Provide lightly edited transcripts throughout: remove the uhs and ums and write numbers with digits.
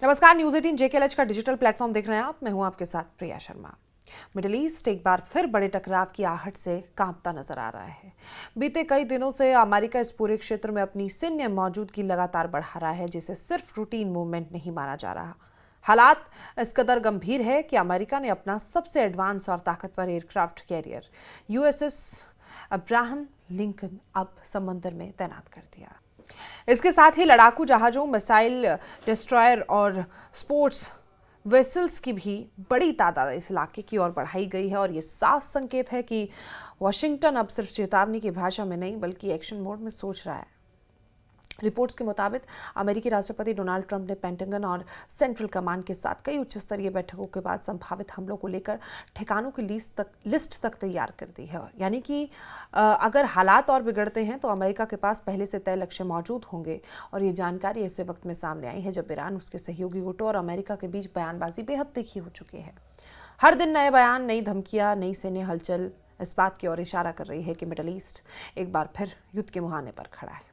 नमस्कार, news 18 JKLH का digital platform देख रहे हैं आप। मैं हूं आपके साथ प्रिया शर्मा। मिडिल ईस्ट एक बार फिर बड़े टकराव की आहट से कांपता नजर आ रहा है। बीते कई दिनों से अमेरिका इस पूरे क्षेत्र में अपनी सैन्य मौजूदगी लगातार बढ़ा रहा है, जिसे सिर्फ रूटीन मूवमेंट नहीं माना जा रहा। हालात इस कदर गंभीर है कि अमेरिका ने अपना सबसे एडवांस और ताकतवर aircraft carrier USS Abraham Lincoln अब समंदर में तैनात कर दिया। इसके साथ ही लड़ाकू जहाजों, मिसाइल डिस्ट्रॉयर और स्पोर्ट्स वेसल्स की भी बड़ी तादाद इस इलाके की ओर बढ़ाई गई है और ये साफ संकेत है कि वॉशिंगटन अब सिर्फ चेतावनी की भाषा में नहीं बल्कि एक्शन मोड में सोच रहा है। रिपोर्ट्स के मुताबिक अमेरिकी राष्ट्रपति डोनाल्ड ट्रंप ने पेंटागन और सेंट्रल कमांड के साथ कई उच्च स्तरीय बैठकों के बाद संभावित हमलों को लेकर ठिकानों की लिस्ट तक तैयार कर दी है। यानी कि अगर हालात और बिगड़ते हैं तो अमेरिका के पास पहले से तय लक्ष्य मौजूद होंगे। और ये जानकारी ऐसे वक्त में सामने आई है जब ईरान, उसके सहयोगी गुटों और अमेरिका के बीच बयानबाजी बेहद तीखी हो चुकी है। हर दिन नए बयान, नई धमकियां, नई सैन्य हलचल इस बात की ओर इशारा कर रही है कि मिडिल ईस्ट एक बार फिर युद्ध के मुहाने पर खड़ा है।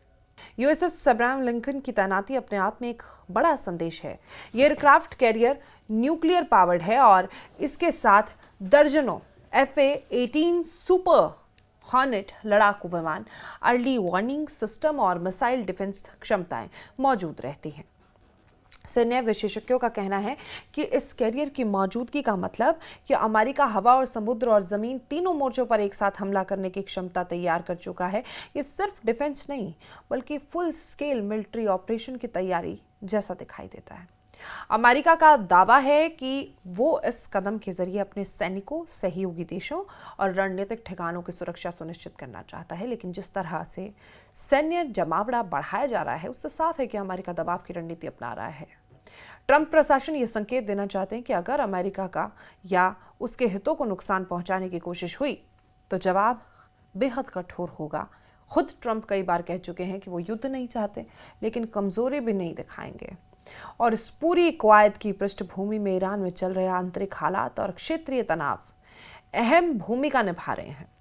यूएसएस अब्राहम लिंकन की तैनाती अपने आप में एक बड़ा संदेश है। ये एयरक्राफ्ट कैरियर न्यूक्लियर पावर्ड है और इसके साथ दर्जनों FA-18 सुपर हॉर्नेट लड़ाकू विमान, अर्ली वार्निंग सिस्टम और मिसाइल डिफेंस क्षमताएं मौजूद रहती हैं। सैन्य विशेषज्ञों का कहना है कि इस कैरियर की मौजूदगी का मतलब कि अमेरिका हवा और समुद्र और जमीन तीनों मोर्चों पर एक साथ हमला करने की क्षमता तैयार कर चुका है। ये सिर्फ डिफेंस नहीं बल्कि फुल स्केल मिलिट्री ऑपरेशन की तैयारी जैसा दिखाई देता है। अमेरिका का दावा है कि वो इस कदम के जरिए अपने सैनिकों, सहयोगी देशों और रणनीतिक ठिकानों की सुरक्षा सुनिश्चित करना चाहता है। लेकिन जिस तरह से सैन्य जमावड़ा बढ़ाया जा रहा है उससे साफ है कि अमेरिका दबाव की रणनीति अपना रहा है। ट्रंप प्रशासन ये संकेत देना चाहते हैं कि अगर अमेरिका का या उसके हितों को नुकसान पहुंचाने की कोशिश हुई तो जवाब बेहद कठोर होगा। खुद ट्रंप कई बार कह चुके हैं कि वो युद्ध नहीं चाहते लेकिन कमजोरी भी नहीं दिखाएंगे। और इस पूरी कवायद की पृष्ठभूमि में ईरान में चल रहे आंतरिक हालात और क्षेत्रीय तनाव अहम भूमिका निभा रहे हैं।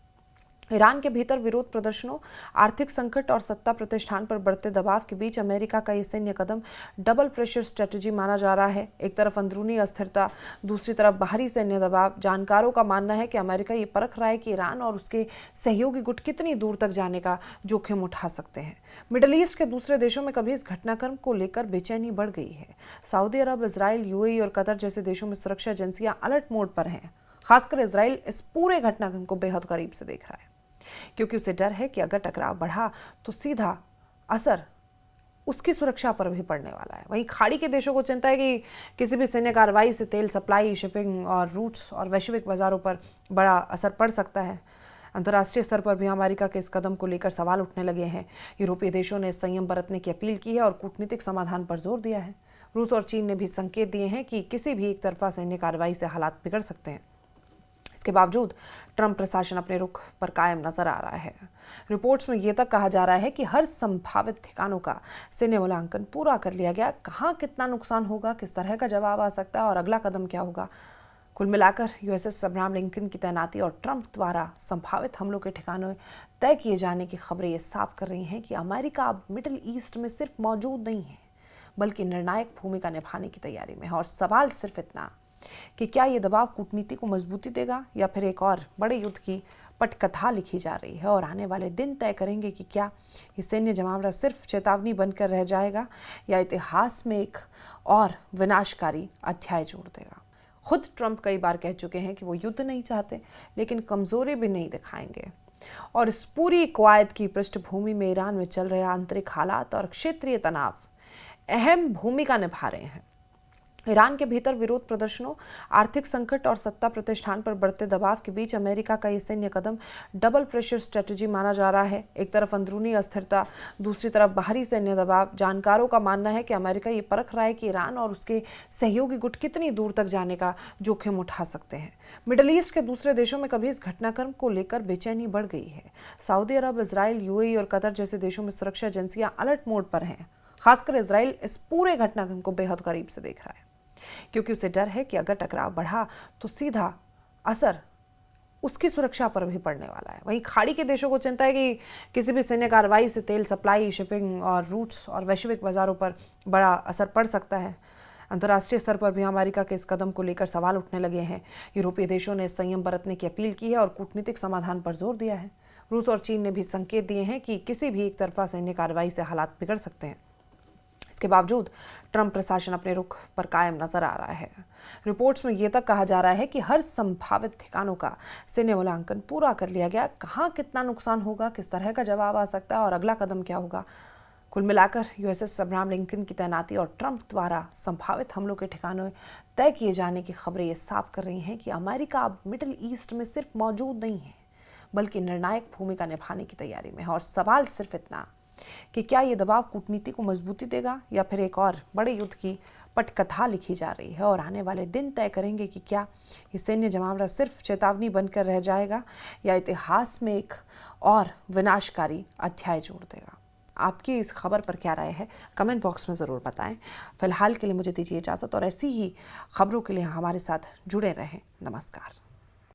ईरान के भीतर विरोध प्रदर्शनों, आर्थिक संकट और सत्ता प्रतिष्ठान पर बढ़ते दबाव के बीच अमेरिका का ये सैन्य कदम डबल प्रेशर स्ट्रेटजी माना जा रहा है। एक तरफ अंदरूनी अस्थिरता, दूसरी तरफ बाहरी सैन्य दबाव। जानकारों का मानना है कि अमेरिका ये परख रहा है कि ईरान और उसके सहयोगी गुट कितनी दूर तक जाने का जोखिम उठा सकते हैं। मिडिल ईस्ट के दूसरे देशों में कभी इस घटनाक्रम को लेकर बेचैनी बढ़ गई है। सऊदी अरब, इजराइल, UAE और कतर जैसे देशों में सुरक्षा एजेंसियां अलर्ट मोड पर हैं। खासकर इजराइल इस पूरे घटनाक्रम को बेहद करीब से देख रहा है क्योंकि उसे डर है कि अगर टकराव बढ़ा तो सीधा असर उसकी सुरक्षा पर भी पड़ने वाला है। वहीं खाड़ी के देशों को चिंता है कि किसी भी सैन्य कार्रवाई से तेल सप्लाई, शिपिंग और रूट्स और वैश्विक बाजारों पर बड़ा असर पड़ सकता है। अंतर्राष्ट्रीय स्तर पर भी अमेरिका के इस कदम को लेकर सवाल उठने लगे हैं। यूरोपीय देशों ने संयम बरतने की अपील की है और कूटनीतिक समाधान पर जोर दिया है। रूस और चीन ने भी संकेत दिए हैं कि किसी भी एक तरफा सैन्य कार्रवाई से हालात बिगड़ सकते हैं। इसके बावजूद ट्रंप प्रशासन अपने रुख पर कायम नजर आ रहा है। रिपोर्ट्स में यह तक कहा जा रहा है कि हर संभावित ठिकानों का सैन्य मूल्यांकन पूरा कर लिया गया। कहां कितना नुकसान होगा, किस तरह का जवाब आ सकता है और अगला कदम क्या होगा। कुल मिलाकर यूएसएस अब्राहम लिंकन की तैनाती और ट्रंप द्वारा संभावित हमलों के ठिकानों तय किए जाने की खबरें ये साफ कर रही हैं कि अमेरिका अब मिडिल ईस्ट में सिर्फ मौजूद नहीं है बल्कि निर्णायक भूमिका निभाने की तैयारी में है। और सवाल सिर्फ इतना कि क्या ये दबाव कूटनीति को मजबूती देगा या फिर एक और बड़े युद्ध की पटकथा लिखी जा रही है। और आने वाले दिन तय करेंगे कि क्या ये सैन्य जमावड़ा सिर्फ चेतावनी बनकर रह जाएगा या इतिहास में एक और विनाशकारी अध्याय जोड़ देगा। खुद ट्रंप कई बार कह चुके हैं कि वो युद्ध नहीं चाहते लेकिन कमजोरी भी नहीं दिखाएंगे। और इस पूरी कवायद की पृष्ठभूमि में ईरान में चल रहे आंतरिक हालात और क्षेत्रीय तनाव अहम भूमिका निभा रहे हैं। ईरान के भीतर विरोध प्रदर्शनों, आर्थिक संकट और सत्ता प्रतिष्ठान पर बढ़ते दबाव के बीच अमेरिका का ये सैन्य कदम डबल प्रेशर स्ट्रेटजी माना जा रहा है। एक तरफ अंदरूनी अस्थिरता, दूसरी तरफ बाहरी सैन्य दबाव। जानकारों का मानना है कि अमेरिका ये परख रहा है कि ईरान और उसके सहयोगी गुट कितनी दूर तक जाने का जोखिम उठा सकते हैं। मिडिल ईस्ट के दूसरे देशों में कभी इस घटनाक्रम को लेकर बेचैनी बढ़ गई है। सऊदी अरब, इजराइल, UAE और कतर जैसे देशों में सुरक्षा एजेंसियां अलर्ट मोड पर हैं। खासकर इजराइल इस पूरे घटनाक्रम को बेहद करीब से देख रहा है क्योंकि उसे डर है कि अगर टकराव बढ़ा तो सीधा असर उसकी सुरक्षा पर भी पड़ने वाला है। वहीं खाड़ी के देशों को चिंता है कि किसी भी सैन्य कार्रवाई से तेल सप्लाई, शिपिंग और रूट्स और वैश्विक बाजारों पर बड़ा असर पड़ सकता है। अंतर्राष्ट्रीय स्तर पर भी अमेरिका के इस कदम को लेकर सवाल उठने लगे हैं। यूरोपीय देशों ने संयम बरतने की अपील की है और कूटनीतिक समाधान पर जोर दिया है। रूस और चीन ने भी संकेत दिए हैं कि किसी भी एक तरफा सैन्य कार्रवाई से हालात बिगड़ सकते हैं। इसके बावजूद ट्रंप प्रशासन अपने रुख पर कायम नजर आ रहा है। रिपोर्ट्स में यह तक कहा जा रहा है कि हर संभावित ठिकानों का सैन्य मूल्यांकन पूरा कर लिया गया। कहां कितना नुकसान होगा, किस तरह का जवाब आ सकता है और अगला कदम क्या होगा, कुल मिलाकर यूएसएस अब्राहम लिंकन की तैनाती और ट्रंप द्वारा संभावित हमलों के ठिकानों तय किए जाने की खबरें ये साफ कर रही हैं कि अमेरिका अब मिडिल ईस्ट में सिर्फ मौजूद नहीं है, बल्कि निर्णायक भूमिका निभाने की तैयारी में है। और सवाल सिर्फ इतना कि क्या ये दबाव कूटनीति को मजबूती देगा या फिर एक और बड़े युद्ध की पटकथा लिखी जा रही है। और आने वाले दिन तय करेंगे कि क्या ये सैन्य जमावड़ा सिर्फ चेतावनी बनकर रह जाएगा या इतिहास में एक और विनाशकारी अध्याय जोड़ देगा। आपकी इस खबर पर क्या राय है, कमेंट बॉक्स में ज़रूर बताएं। फिलहाल के लिए मुझे दीजिए इजाज़त और ऐसी ही खबरों के लिए हमारे साथ जुड़े रहें। नमस्कार।